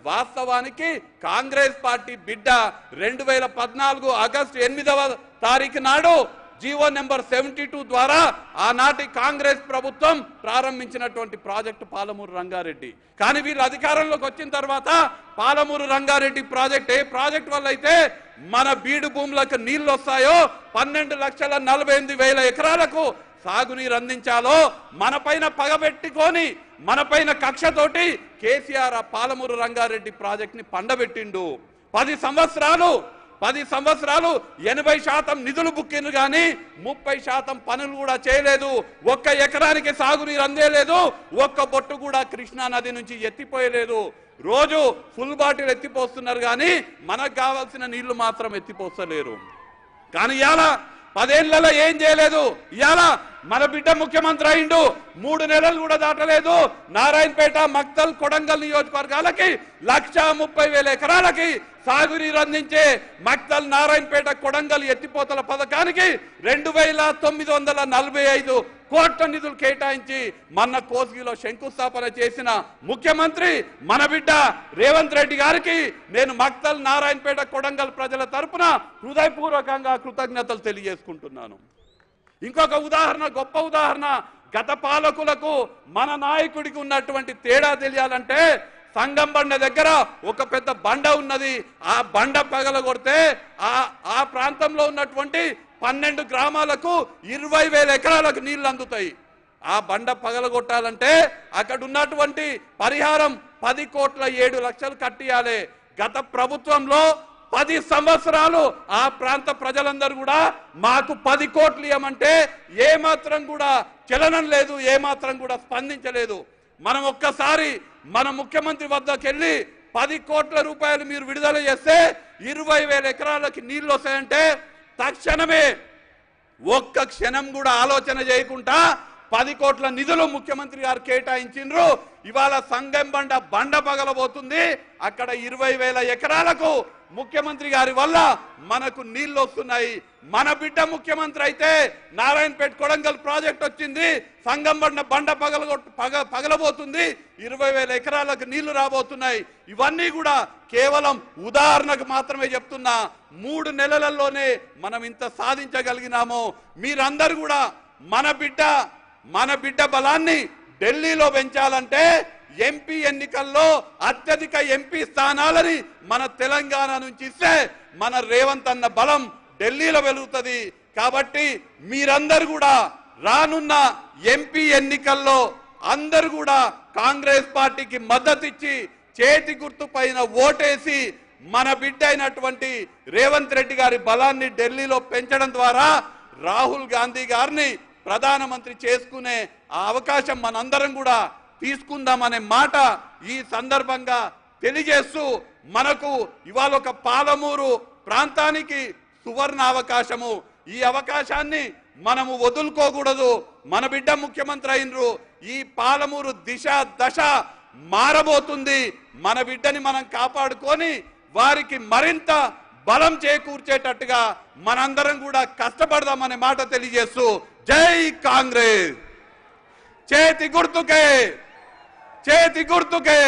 వాస్తవానికి కాంగ్రెస్ పార్టీ బిడ్డ 2014 ఆగస్టు 8వ తారీఖు నాడు జీవో నెంబర్ 72 ద్వారా ఆనాటి కాంగ్రెస్ ప్రభుత్వం ప్రారంభించినటువంటి ప్రాజెక్టు పాలమూరు రంగారెడ్డి. కానీ వీళ్ళు అధికారంలోకి వచ్చిన తర్వాత పాలమూరు రంగారెడ్డి ప్రాజెక్ట్ ఏ ప్రాజెక్ట్ వల్ల అయితే మన బీడు భూములకు నీళ్లు వస్తాయో 12,48,000 ఎకరాలకు సాగునీరు అందించాలో మనపైన పగబెట్టుకొని మనపైన కక్షతోటి కేసీఆర్ పాలమూరు రంగారెడ్డి ప్రాజెక్ట్ ని పండబెట్టిండు. 10 సంవత్సరాలు 80% నిధులు బుక్కిండ్రు కానీ 30% పనులు కూడా చేయలేదు. ఒక్క ఎకరానికి సాగునీరు అందేలేదు. ఒక్క బొట్టు కూడా కృష్ణా నది నుంచి ఎత్తిపోయలేదు. రోజు ఫుల్ బాటిల్ ఎత్తిపోస్తున్నారు కానీ మనకు కావాల్సిన నీళ్లు మాత్రం ఎత్తిపోస్తలేరు. కానీ ఇవాళ 10 ఏళ్లలో ఏం చేయలేదు. ఇవాళ మన బిడ్డ ముఖ్యమంత్రి అయిండు. 3 నెలలు కూడా దాటలేదు. నారాయణపేట, మక్తల్, కొడంగల్ నియోజకవర్గాలకి 1,30,000 ఎకరాలకి సాగునీరు అందించే మక్తల్, నారాయణపేట, కొడంగల్ ఎత్తిపోతల పథకానికి 2,945 కోట్ల నిధులు కేటాయించి మన కోస్గిలో శంకుస్థాపన చేసిన ముఖ్యమంత్రి మన బిడ్డ రేవంత్ రెడ్డి గారికి నేను మక్తల్, నారాయణపేట, కొడంగల్ ప్రజల తరపున హృదయపూర్వకంగా కృతజ్ఞతలు తెలియజేసుకుంటున్నాను. ఇంకొక ఉదాహరణ, గొప్ప ఉదాహరణ, గత పాలకులకు మన నాయకుడికి ఉన్నటువంటి తేడా తెలియాలంటే సంగం బండ దగ్గర ఒక పెద్ద బండ ఉన్నది. ఆ బండ పగలగొడితే ఆ ప్రాంతంలో ఉన్నటువంటి 12 గ్రామాలకు 20,000 ఎకరాలకు నీళ్లు అందుతాయి. ఆ బండ పగలగొట్టాలంటే అక్కడ ఉన్నటువంటి పరిహారం 10,07,00,000 కట్టియాలి. గత ప్రభుత్వంలో 10 సంవత్సరాలు ఆ ప్రాంత ప్రజలందరూ కూడా మాకు 10 కోట్లు ఇవ్వమంటే ఏమాత్రం కూడా చలనం లేదు, ఏమాత్రం కూడా స్పందించలేదు. మనం ఒక్కసారి మన ముఖ్యమంత్రి వద్దకు వెళ్ళి 10 కోట్ల రూపాయలు మీరు విడుదల చేస్తే 20,000 ఎకరాలకి నీళ్లు వస్తాయంటే తక్షణమే ఒక్క క్షణం కూడా ఆలోచన చేయకుండా 10 కోట్ల నిధులు ముఖ్యమంత్రి గారు కేటాయించిండ్రు. ఇవాళ సంగం బండ పగలబోతుంది. అక్కడ 20,000 ఎకరాలకు ముఖ్యమంత్రి గారి వల్ల మనకు నీళ్లు వస్తున్నాయి. మన బిడ్డ ముఖ్యమంత్రి అయితే నారాయణపేట, కొడంగల్ ప్రాజెక్ట్ వచ్చింది. సంగం బండ పగలబోతుంది. 20,000 ఎకరాలకు నీళ్లు రాబోతున్నాయి. ఇవన్నీ కూడా కేవలం ఉదాహరణకు మాత్రమే చెప్తున్నా. 3 నెలలలోనే మనం ఇంత సాధించగలిగినాము. మీరందరూ కూడా మన బిడ్డ బలాన్ని ఢిల్లీలో పెంచాలంటే ఎంపీ ఎన్నికల్లో అత్యధిక ఎంపీ స్థానాలని మన తెలంగాణ నుంచి ఇస్తే మన రేవంత్ అన్న బలం ఢిల్లీలో వెలుగుతుంది. కాబట్టి మీరందరూ కూడా రానున్న ఎంపీ ఎన్నికల్లో అందరూ కూడా కాంగ్రెస్ పార్టీకి మద్దతు ఇచ్చి చేతి గుర్తు పైన ఓటేసి మన బిడ్డ అయినటువంటి రేవంత్ రెడ్డి గారి బలాన్ని ఢిల్లీలో పెంచడం ద్వారా రాహుల్ గాంధీ గారిని ప్రధానమంత్రి చేసుకునే ఆ అవకాశం మనందరం కూడా తీసుకుందామనే మాట ఈ సందర్భంగా తెలియజేస్తూ మనకు ఇవాళ ఒక పాలమూరు ప్రాంతానికి సువర్ణ అవకాశము. ఈ అవకాశాన్ని మనము వదులుకోకూడదు. మన బిడ్డ ముఖ్యమంత్రి అయినరు. ఈ పాలమూరు దశ మారబోతుంది. మన బిడ్డని మనం కాపాడుకొని వారికి మరింత బలం చేకూర్చేటట్టుగా మనందరం కూడా కష్టపడదామనే మాట తెలియజేస్తూ జై కాంగ్రెస్. చేతి గుర్తుకే